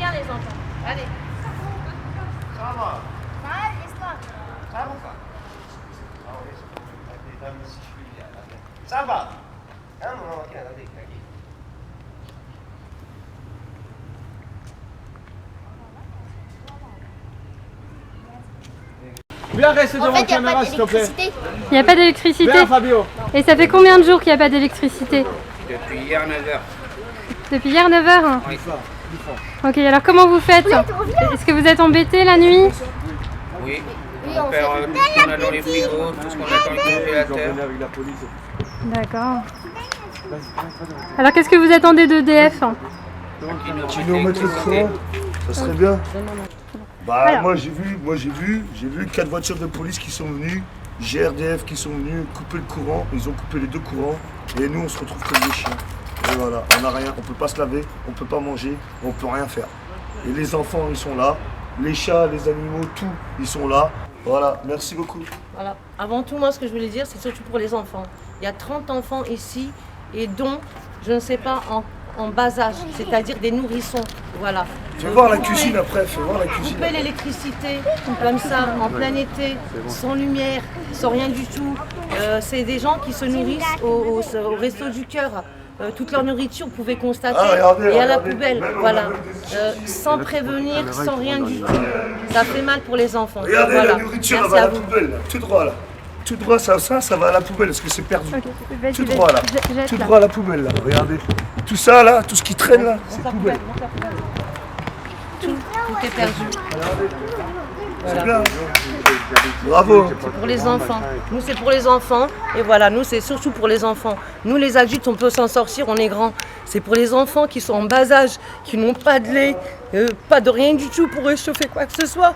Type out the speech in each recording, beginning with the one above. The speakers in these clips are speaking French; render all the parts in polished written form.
bien les enfants. Allez. Ça va. Ouais, l'histoire. Ça va. Ça va. Viens rester devant la caméra s'il te plaît. Il n'y a pas d'électricité. Viens Fabio. Et ça fait combien de jours qu'il n'y a pas d'électricité? Depuis hier 9h. Depuis hier 9h? Oui. Ok, alors comment vous faites? Est-ce que vous êtes embêté la nuit? Oui. On perd tout ce qu'on a dans les frigos, tout ce qu'on a dans le congélateur. D'accord. Alors qu'est-ce que vous attendez d'EDF? Qui nous remettent le courant, ça serait bien. Bah Alors. moi j'ai vu 4 voitures de police qui sont venues, GRDF qui sont venus couper le courant, ils ont coupé les 2 courants et nous on se retrouve comme des chiens. Et voilà, on n'a rien, on peut pas se laver, on peut pas manger, on peut rien faire. Et les enfants ils sont là, les chats, les animaux, tout, ils sont là. Voilà, merci beaucoup. Voilà. Avant tout, moi, ce que je voulais dire, c'est surtout pour les enfants. Il y a 30 enfants ici, et dont, je ne sais pas, en bas âge, c'est-à-dire des nourrissons. Voilà. Fais voir la cuisine après, fais voir la cuisine. Couper l'électricité, comme ça, en plein été, sans lumière, sans rien du tout. C'est des gens qui se nourrissent au resto du cœur. Toute leur nourriture, vous pouvez constater, et à la poubelle, voilà. Sans prévenir, sans rien du tout. Ça fait mal pour les enfants. Regardez Voilà. la nourriture, elle Merci va à à la vous. poubelle, là, tout droit là. Tout droit, ça va à la poubelle parce que c'est perdu. Vas-y, Tout droit là. jette, Tout là. droit à la poubelle là, regardez. Tout ça là, tout ce qui traîne là, c'est poubelle. Tout est perdu. C'est bien. Bravo. C'est pour les enfants. Nous, c'est pour les enfants. Et voilà, nous, c'est surtout pour les enfants. Nous, les adultes, on peut s'en sortir, on est grands. C'est pour les enfants qui sont en bas âge, qui n'ont pas de lait, pas de rien du tout pour réchauffer quoi que ce soit.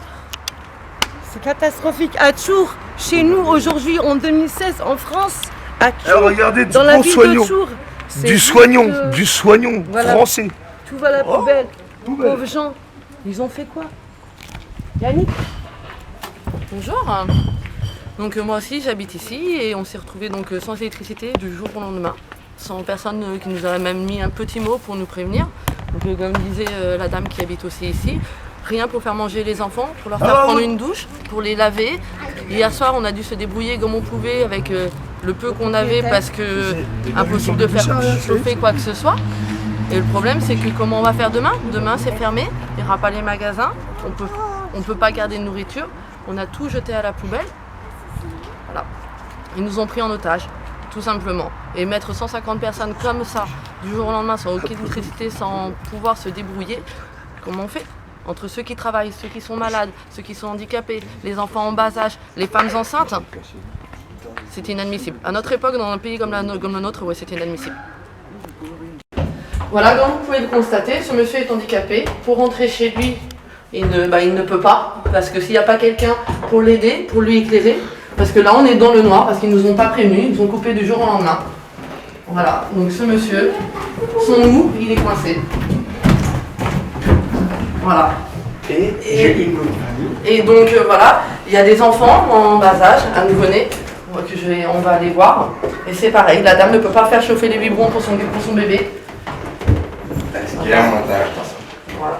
C'est catastrophique. À Tours, chez nous, aujourd'hui, en 2016, en France, à Tours, Alors regardez, du dans la bon ville soignon. de Tours, c'est Du juste, soignon voilà. français. Tout va à la poubelle. poubelle. Pauvres gens, ils ont fait quoi? Yannick? Bonjour. Donc moi aussi j'habite ici et on s'est retrouvé donc sans électricité du jour au lendemain, sans personne qui nous aurait même mis un petit mot pour nous prévenir. Donc comme disait la dame qui habite aussi ici, rien pour faire manger les enfants, pour leur faire prendre une douche, pour les laver. Hier soir on a dû se débrouiller comme on pouvait avec le peu qu'on avait parce que impossible de faire chauffer quoi que ce soit. Et le problème c'est que comment on va faire demain? Demain c'est fermé, il n'y aura pas les magasins, on peut pas garder de nourriture. On a tout jeté à la poubelle. Voilà. Ils nous ont pris en otage, tout simplement. Et mettre 150 personnes comme ça, du jour au lendemain, sans aucune électricité, sans pouvoir se débrouiller, comment on fait? Entre ceux qui travaillent, ceux qui sont malades, ceux qui sont handicapés, les enfants en bas âge, les femmes enceintes, c'est inadmissible. À notre époque, dans un pays comme le nôtre, ouais, c'est inadmissible. Voilà, comme vous pouvez le constater, ce monsieur est handicapé. Pour rentrer chez lui, il ne peut pas, parce que s'il n'y a pas quelqu'un pour l'aider, pour lui éclairer, parce que là on est dans le noir, parce qu'ils ne nous ont pas prévenus, ils nous ont coupé du jour au lendemain. Voilà, donc ce monsieur, son mou, il est coincé. Voilà. Et donc voilà, il y a des enfants en bas âge, un nouveau-né, on va aller voir. Et c'est pareil, la dame ne peut pas faire chauffer les biberons pour son bébé. Il y a un montage. Voilà.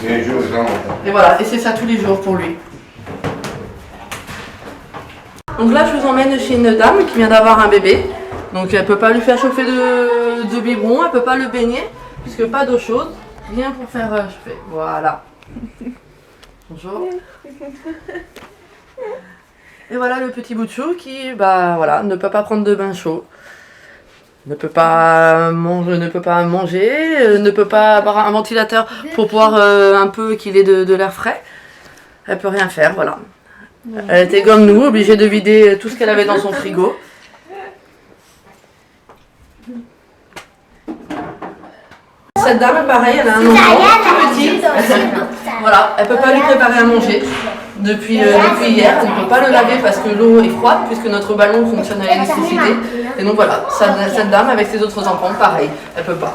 Et Et voilà, et c'est ça tous les jours pour lui. Donc là, je vous emmène chez une dame qui vient d'avoir un bébé. Donc elle peut pas lui faire chauffer de biberon, elle peut pas le baigner, puisque pas d'eau chaude. Rien pour faire chauffer. Voilà. Bonjour. Et voilà le petit bout de chou qui, voilà, ne peut pas prendre de bain chaud. Ne peut pas manger, ne peut pas avoir un ventilateur pour pouvoir un peu qu'il ait de l'air frais. Elle peut rien faire, voilà. Elle était comme nous, obligée de vider tout ce qu'elle avait dans son frigo. Cette dame, pareil, elle a un enfant tout petit. Voilà, elle peut pas lui préparer à manger. Depuis hier, on ne peut pas le laver parce que l'eau est froide puisque notre ballon fonctionne à l'électricité. Et donc voilà, cette dame avec ses autres enfants, pareil, elle peut pas.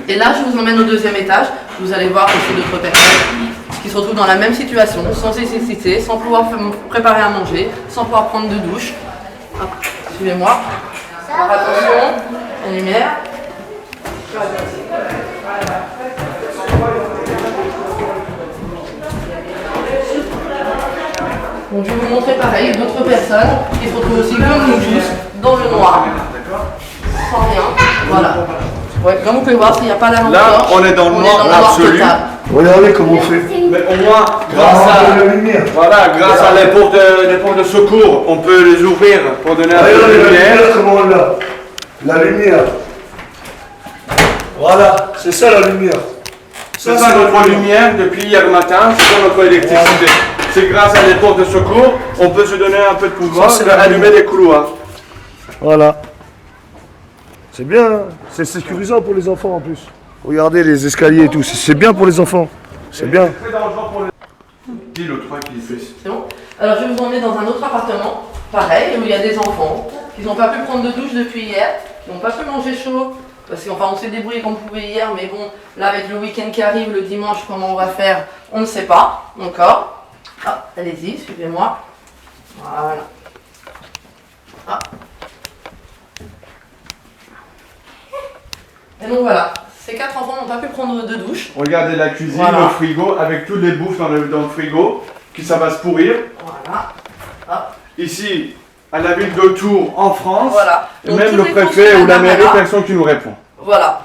Et là, je vous emmène au deuxième étage. Vous allez voir aussi d'autres personnes qui se retrouvent dans la même situation, sans électricité, sans pouvoir préparer à manger, sans pouvoir prendre de douche. Hop, suivez-moi. Alors attention, la lumière. Voilà. Donc je vais vous montrer pareil, d'autres personnes qui se retrouvent aussi comme nous tous, dans le noir, sans rien. Voilà. Ouais, comme vous pouvez voir, s'il n'y a pas la lampe Là, torche, on est dans le noir absolu. total. Regardez comment on fait. Mais au moins, grâce la lumière. grâce à les portes de secours, on peut les ouvrir pour donner un peu de Regardez la lumière. lumière, comment on l'a. La lumière. Voilà, c'est ça la lumière. C'est ça notre lumière depuis hier matin, c'est ça notre électricité. C'est grâce à les portes de secours, on peut se donner un peu de pouvoir Ça, c'est et la allumer les couloirs. Voilà. C'est bien, hein. C'est sécurisant pour les enfants en plus. Regardez les escaliers et tout, c'est bien pour les enfants. C'est bien. C'est très dangereux pour les... Dis le 3 qui fait. C'est bon. Alors je vais vous emmener dans un autre appartement, pareil, où il y a des enfants qui n'ont pas pu prendre de douche depuis hier, qui n'ont pas pu manger chaud, parce qu'enfin on s'est débrouillé comme on pouvait hier, mais bon, là avec le week-end qui arrive, le dimanche, comment on va faire, on ne sait pas encore. Ah, allez-y, suivez-moi. Voilà. Ah. Et donc voilà, ces 4 enfants n'ont pas pu prendre de douche. Regardez la cuisine, Voilà. le frigo, avec toutes les bouffes dans le frigo, qui ça va se pourrir. Voilà. Ah. Ici, à la ville de Tours, en France, Voilà. et Donc, même tous le les préfet ou la fonctionnaires mairie, là-bas, personne qui nous répond. Voilà.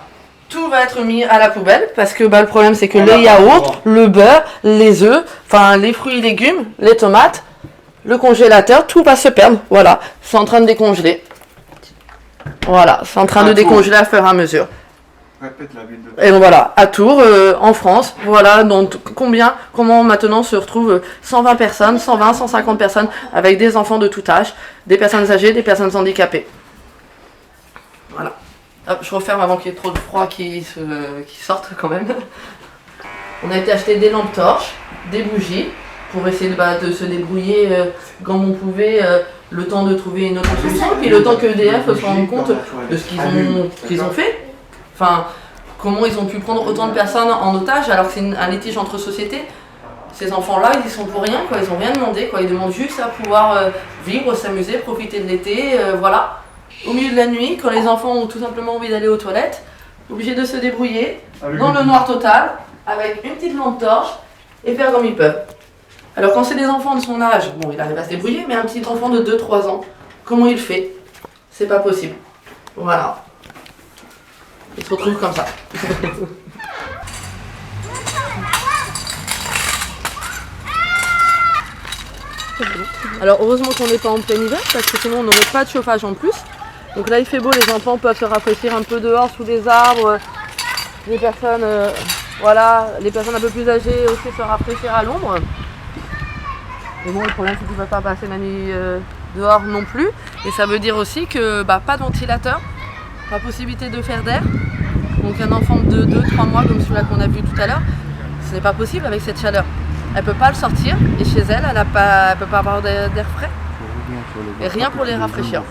Tout va être mis à la poubelle parce que le problème c'est que On a les pas le yaourts, droit. le beurre, les œufs, enfin les fruits et légumes, les tomates, le congélateur, tout va se perdre. Voilà. C'est en train de décongeler. Voilà. C'est en train de À Tours. décongeler à fur et à mesure. Répète la ville de Tours. Et donc voilà, à Tours, en France, voilà, donc comment maintenant se retrouvent 120 personnes, 120, 150 personnes avec des enfants de tout âge, des personnes âgées, des personnes handicapées. Voilà. Hop, je referme avant qu'il y ait trop de froid qui sorte quand même. On a été acheter des lampes torches, des bougies, pour essayer de se débrouiller comme on pouvait, le temps de trouver une autre solution, et puis le temps que EDF se rende compte de ce qu'ils ont fait. Enfin, comment ils ont pu prendre autant de personnes en otage alors que c'est un litige entre sociétés. Ces enfants-là, ils y sont pour rien, quoi. Ils n'ont rien demandé, quoi. Ils demandent juste à pouvoir vivre, s'amuser, profiter de l'été, voilà. Au milieu de la nuit, quand les enfants ont tout simplement envie d'aller aux toilettes, obligés de se débrouiller, dans le noir total, avec une petite lampe torche, et faire comme ils peuvent. Alors quand c'est des enfants de son âge, bon, il arrive à se débrouiller, mais un petit enfant de 2-3 ans, comment il fait? C'est pas possible. Voilà. Il se retrouve comme ça. Alors heureusement qu'on n'est pas en plein hiver parce que sinon on n'aurait pas de chauffage en plus. Donc là il fait beau, les enfants peuvent se rafraîchir un peu dehors sous les arbres. Les personnes, voilà, les personnes un peu plus âgées aussi se rafraîchir à l'ombre. Mais bon, le problème c'est qu'ils ne peuvent pas passer la nuit dehors non plus. Et ça veut dire aussi que pas de ventilateur, pas possibilité de faire d'air. Donc un enfant de 2-3 mois comme celui-là qu'on a vu tout à l'heure, ce n'est pas possible avec cette chaleur. Elle ne peut pas le sortir et chez elle, elle ne peut pas avoir d'air frais. Et rien pour les rafraîchir.